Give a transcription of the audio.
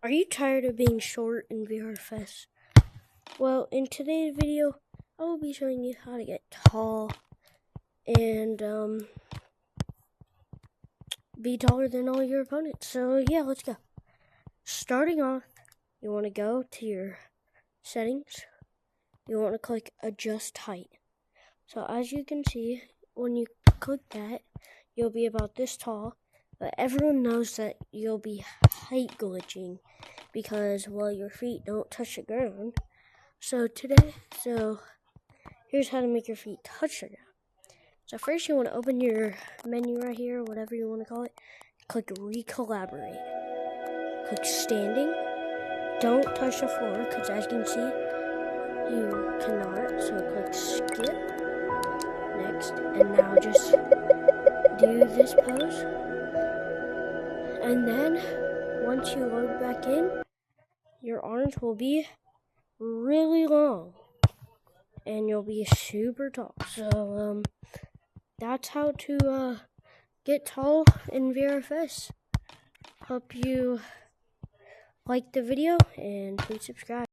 Are you tired of being short in vrfs? Well, in today's video, I will be showing you how to get tall and be taller than all your opponents. So yeah, let's go. Starting off, you want to go to your settings. You want to click adjust height. So as you can see, when you click that, you'll be about this tall. But everyone knows that you'll be height glitching because, well, your feet don't touch the ground. So here's how to make your feet touch the ground. So first you want to open your menu right here, whatever you want to call it. Click recollaborate. Click standing. Don't touch the floor because as you can see, you cannot. So click skip. Next. And now just do this pose. And then once you load back in, your arms will be really long and you'll be super tall. So that's how to get tall in vrfs. Hope you liked the video and please subscribe.